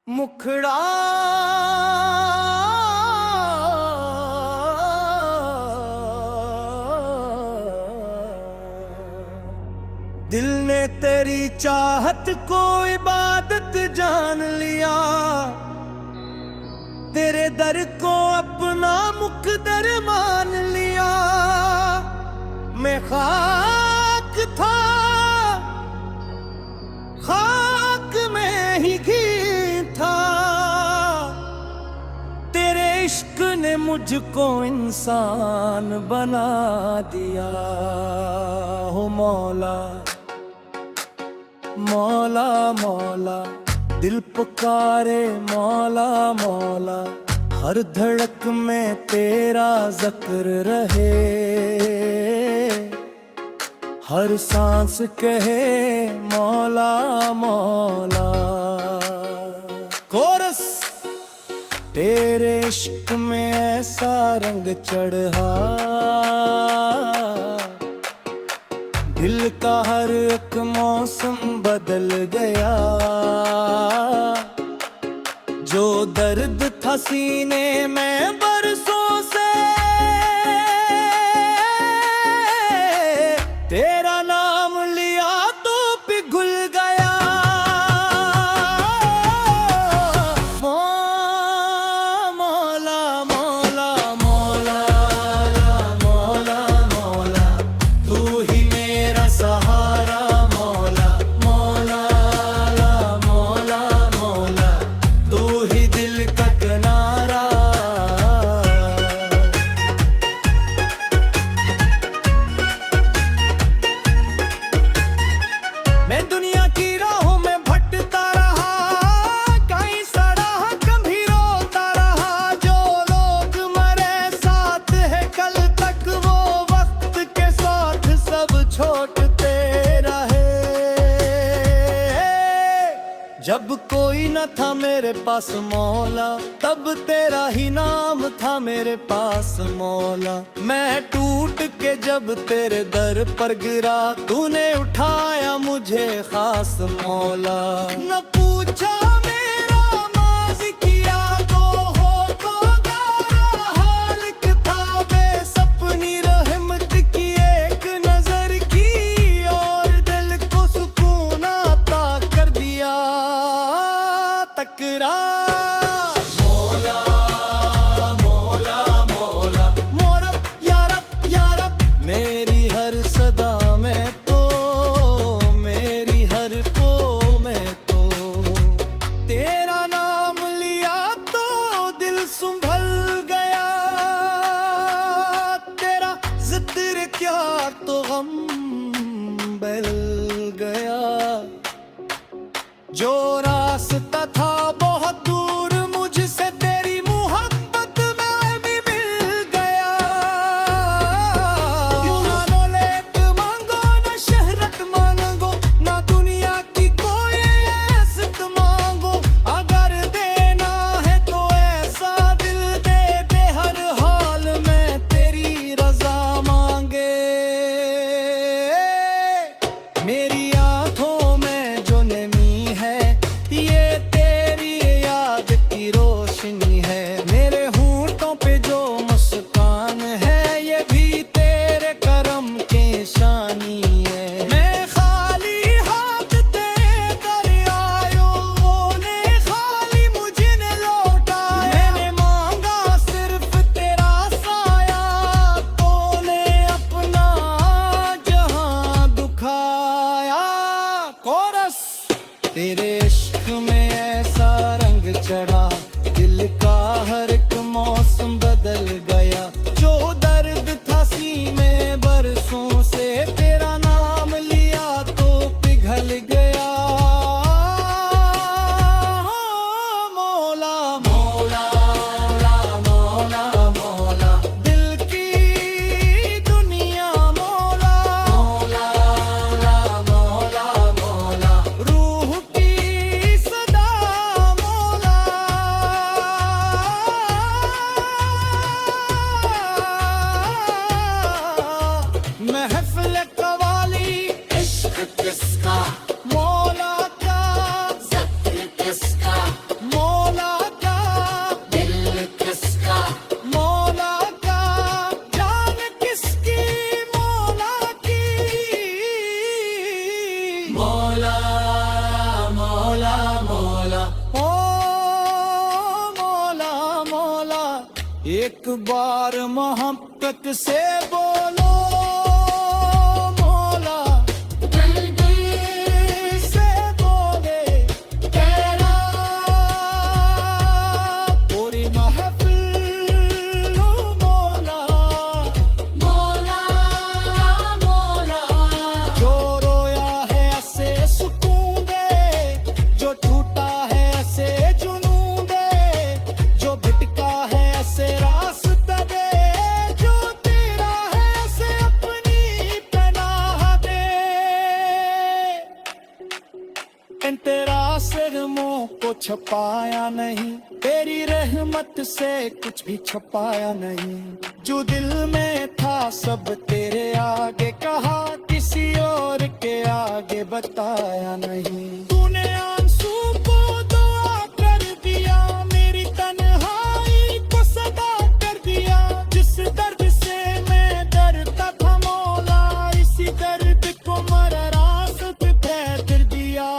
मुखड़ा दिल ने तेरी चाहत को इबादत जान लिया, तेरे दर को अपना मुकद्दर मान लिया। मैं खाक था, खाक में ही घी था, तेरे इश्क ने मुझको इंसान बना दिया। हो मौला मौला मौला, दिल पुकारे मौला मौला, हर धड़क में तेरा जिक्र रहे, हर सांस कहे मौला मौला। कोरस तेरे इश्क में ऐसा रंग चढ़ा, दिल का हर एक मौसम बदल गया। जो दर्द था सीने में बरसों से, तेरा नाम लिया तो पिघल गया। मौला मौला मौला मौला मौला, तू ही मेरा सहारा। मौला मौला मौला मौला, तू ही दिल का किनारा। मैं दुनिया की राहों में भटकता रहा, कहीं सड़ा कभी रोता रहा। जो लोग मरे साथ है कल तक, वो वक्त के साथ सब छोड़ते रहे। जब कोई न था मेरे पास मौला, तब तेरा ही नाम था मेरे पास मौला। मैं टूट के जब तेरे दर पर गिरा, तूने उठाया मुझे खास मौला। न पूछा मेरा माज़ी किया तो हो तो गारा हाल था। बेसपनी रहमत की एक नजर की, और दिल को सुकून आता कर दिया। तकरार मौला मौला मौला, मोरब या रब मेरी हर सदा में तो, मेरी हर को में तो, तेरा नाम लिया तो दिल संभल गया। तेरा जिक्र क्या तो गम बदल गया। जो रास्ता था बहुत दूर मुझसे, तेरी मोहब्बत में भी मिल गया। ना दौलत मांगो ना शहरत मांगो, ना दुनिया की कोई इज्जत मांगो। अगर देना है तो ऐसा दिल दे दे, हर हाल में तेरी रजा मांगे। मेरी आंखों में जो नमी है, ये तेरी याद की रोशनी है। मेरे होंठों पे जो मुस्कान है, ये भी तेरे करम के शानी है। मैं खाली हाथ तेरे दर आयो, ने खाली मुझे ने लौटाया। मैंने मांगा सिर्फ तेरा साया, तूने अपना जहां दुखाया। कोरस तेरे इश्क में ऐसा रंग चढ़ा, दिल का हर एक मौसम बदल गया। जो दर्द था सीने बरसों से, तेरा नाम लिया तो पिघल गया। मौला मौला मौला मौला, दिल की दुनिया मौला मौला मौला मौला, रूह की सदा मौला। एक बार मोहब्बत से बोलो मौला, दिल से बोले तेरा, पूरी महफिल मौला, मौला मौला। जो रोया है ऐसे सुकून दे, जो टूटा है ऐसे जुनून दे, जो भटका है ऐसे रास्ता दे, जो तेरा है ऐसे अपनी पनाह दे। तेरा सिर मुंह को छपाया नहीं, तेरी रहमत से कुछ भी छपाया नहीं। जो दिल में था सब तेरे आगे कहा, किसी और के आगे बताया नहीं। तूने आंसू को दुआ कर दिया, मेरी तन्हाई को सदा कर दिया। जिस दर्द से मैं डरता था मौला, इसी दर्द को मररा से कर दिया।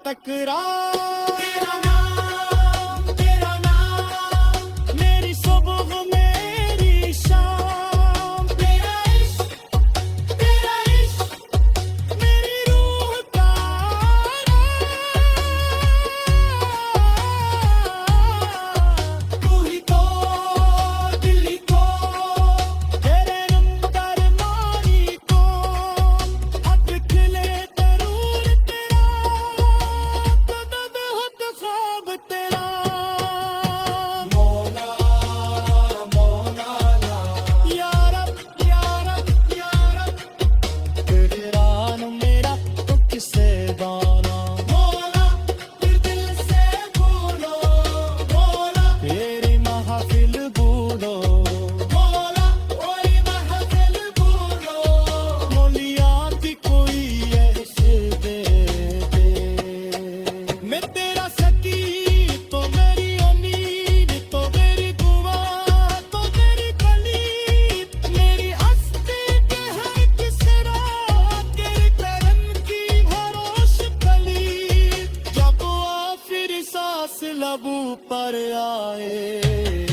तकरार तेरा नाम, मेरी सुबह मेरी शाम, तेरा इश्क मेरी रूह का राज। तू ही तो दिल ही तो, तेरे नंबर मारी को, हद खिले जरूर तेरा, तद हद ख्वाब तेरा। मौला मौला या रब या रब या रब, तेरे रान मेरा तो किसे गाना। मौला फिर दिल से बोलो मौला, तेरी महफिल बोलो मौला, कोई महफिल बोलो। मौलिया की कोई ऐसे दे दे। मैं तेरा सकी तो मेरी उम्मीद, तो मेरी दुआ तो मेरी कलीद, मेरी हस्ती के है किसरा, तेरे करम की भरोश कलीद। जब आखिरी सांस लबों पर आए,